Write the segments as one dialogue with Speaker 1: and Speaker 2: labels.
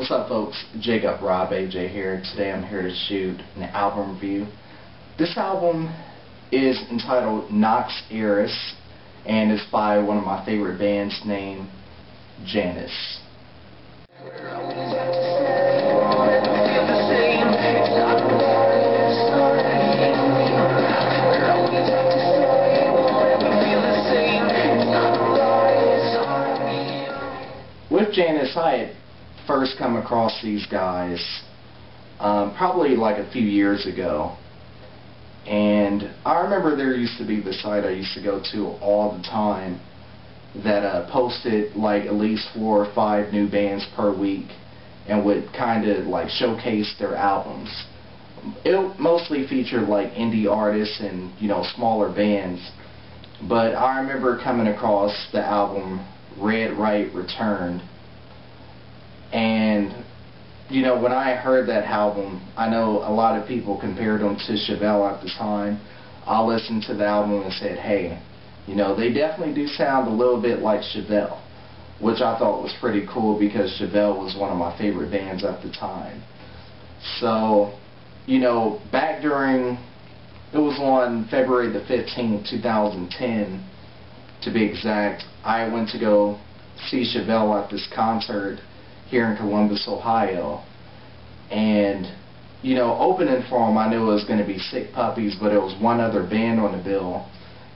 Speaker 1: What's up, folks? Jacob Rob AJ here. Today I'm here to shoot an album review. This album is entitled Nox Aeris and it's by one of my favorite bands named Janus. With Janus, I had first come across these guys probably like a few years ago, and I remember there used to be the site I used to go to all the time that posted like at least 4 or 5 new bands per week and would kind of like showcase their albums. It mostly featured like indie artists and, you know, smaller bands, but I remember coming across the album Red Right Returned. And, you know, when I heard that album, I know a lot of people compared them to Chevelle at the time. I listened to the album and said, hey, you know, they definitely do sound a little bit like Chevelle, which I thought was pretty cool because Chevelle was one of my favorite bands at the time. So, you know, back during, it was on February the 15th, 2010, to be exact, I went to go see Chevelle at this concert here in Columbus, Ohio, and, you know, opening for him, I knew it was going to be Sick Puppies, but it was one other band on the bill,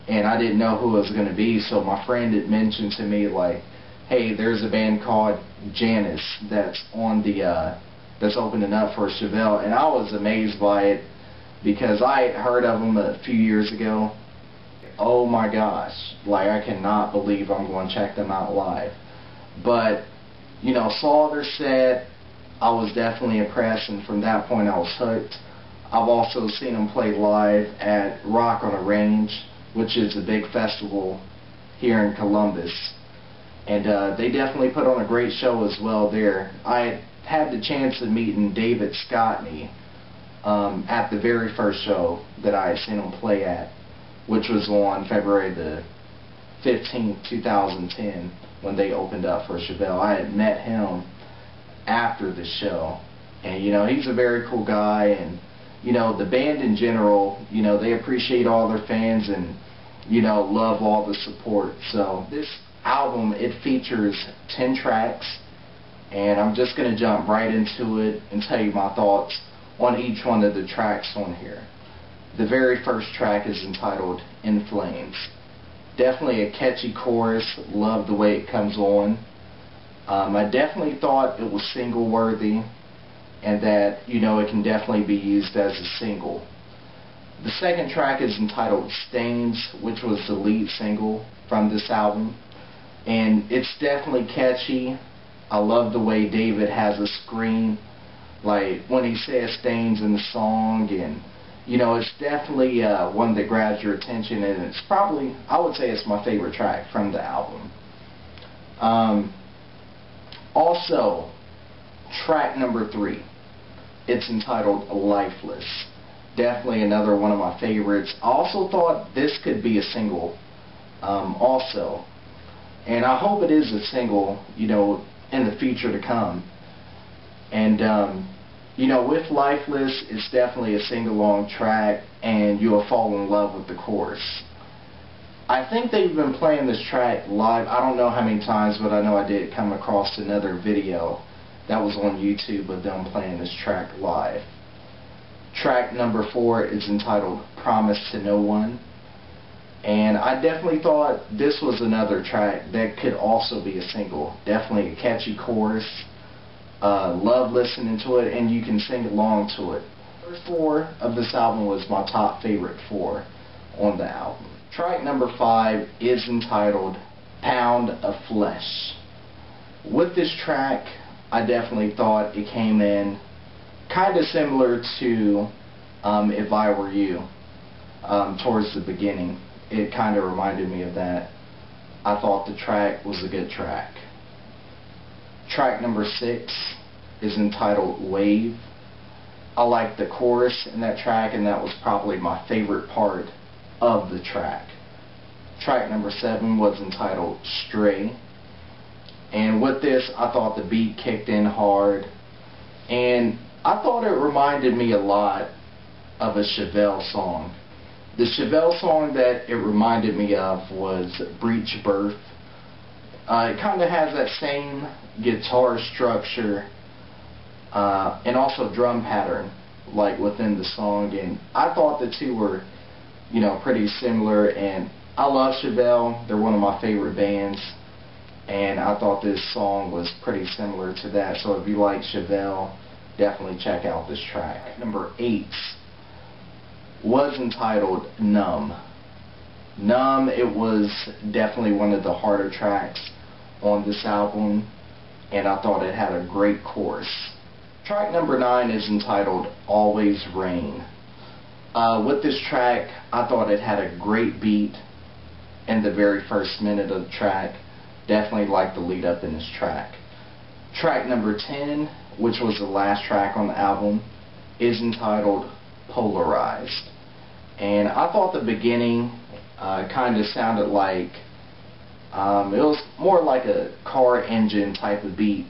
Speaker 1: and I didn't know who it was going to be, so my friend had mentioned to me, like, hey, there's a band called Janus that's on the, that's opening up for Chevelle, and I was amazed by it, because I had heard of them a few years ago. Oh my gosh, like, I cannot believe I'm going to check them out live. But, you know, saw their set, I was definitely impressed, and from that point I was hooked. I've also seen them play live at Rock on a Range, which is a big festival here in Columbus, and they definitely put on a great show as well there. I had the chance of meeting David Scottney at the very first show that I had seen him play at, which was on February the 15th, 2010, when they opened up for Chevelle. I had met him after the show, and, you know, he's a very cool guy, and, you know, the band in general, you know, they appreciate all their fans and, you know, love all the support. So this album, it features 10 tracks, and I'm just going to jump right into it and tell you my thoughts on each one of the tracks on here. The very first track is entitled In Flames. Definitely a catchy chorus, love the way it comes on. I definitely thought it was single worthy and that, you know, it can definitely be used as a single. The second track is entitled Stains, which was the lead single from this album, and it's definitely catchy. I love the way David has a scream, like when he says stains in the song, and, you know, it's definitely one that grabs your attention, and it's probably, I would say it's my favorite track from the album. Also, track number 3, it's entitled Lifeless. Definitely another one of my favorites. I also thought this could be a single also, and I hope it is a single, you know, in the future to come. And you know, with Lifeless, it's definitely a sing-along track, and you'll fall in love with the chorus. I think they've been playing this track live, I don't know how many times, but I know I did come across another video that was on YouTube of them playing this track live. Track number 4 is entitled Promise to No One, and I definitely thought this was another track that could also be a single. Definitely a catchy chorus. Love listening to it, and you can sing along to it. The first 4 of this album was my top favorite 4 on the album. Track number 5 is entitled Pound of Flesh. With this track, I definitely thought it came in kind of similar to If I Were You towards the beginning. It kind of reminded me of that. I thought the track was a good track. Track number 6 is entitled Waive. I like the chorus in that track, and that was probably my favorite part of the track. Track number 7 was entitled Stray. And with this, I thought the beat kicked in hard, and I thought it reminded me a lot of a Chevelle song. The Chevelle song that it reminded me of was Breach Birth. It kind of has that same guitar structure and also drum pattern like within the song, and I thought the two were, you know, pretty similar. And I love Chevelle. They're one of my favorite bands, and I thought this song was pretty similar to that. So if you like Chevelle, definitely check out this track. Number 8 was entitled Numb. Numb, it was definitely one of the harder tracks on this album, and I thought it had a great chorus. Track number 9 is entitled Always Rain. With this track, I thought it had a great beat in the very first minute of the track. Definitely like the lead up in this track. Track number 10, which was the last track on the album, is entitled Polarized. And I thought the beginning kind of sounded like, it was more like a car engine type of beat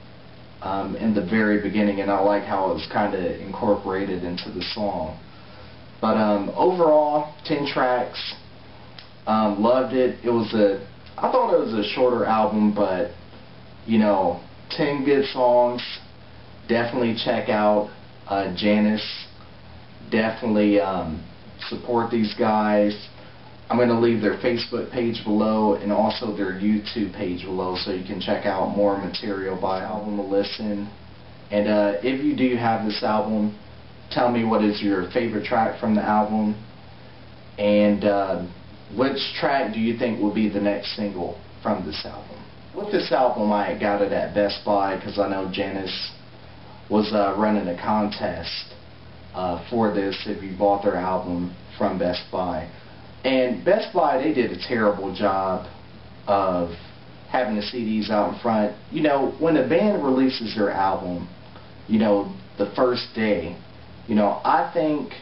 Speaker 1: in the very beginning, and I like how it was kind of incorporated into the song. But overall, 10 tracks, loved it. I thought it was a shorter album, but you know, 10 good songs. Definitely check out Janus. Definitely support these guys. I'm going to leave their Facebook page below and also their YouTube page below, so you can check out more material by album to listen. And if you do have this album, tell me what is your favorite track from the album, and which track do you think will be the next single from this album. With this album, I got it at Best Buy because I know Janus was running a contest for this if you bought their album from Best Buy. And Best Buy, they did a terrible job of having the CDs out in front. You know, when a band releases their album, you know, the first day, you know, I think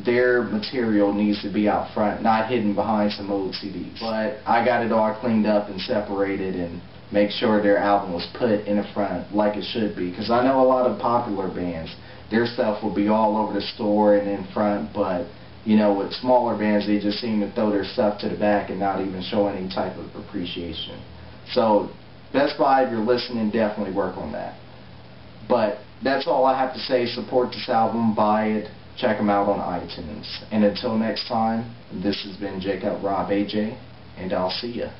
Speaker 1: their material needs to be out front, not hidden behind some old CDs. But I got it all cleaned up and separated and make sure their album was put in the front like it should be. Because I know a lot of popular bands, their stuff will be all over the store and in front, but you know, with smaller bands, they just seem to throw their stuff to the back and not even show any type of appreciation. So, Best Buy, if you're listening, definitely work on that. But that's all I have to say. Support this album, buy it, check them out on iTunes. And until next time, this has been Jacob Rob AJ, and I'll see ya.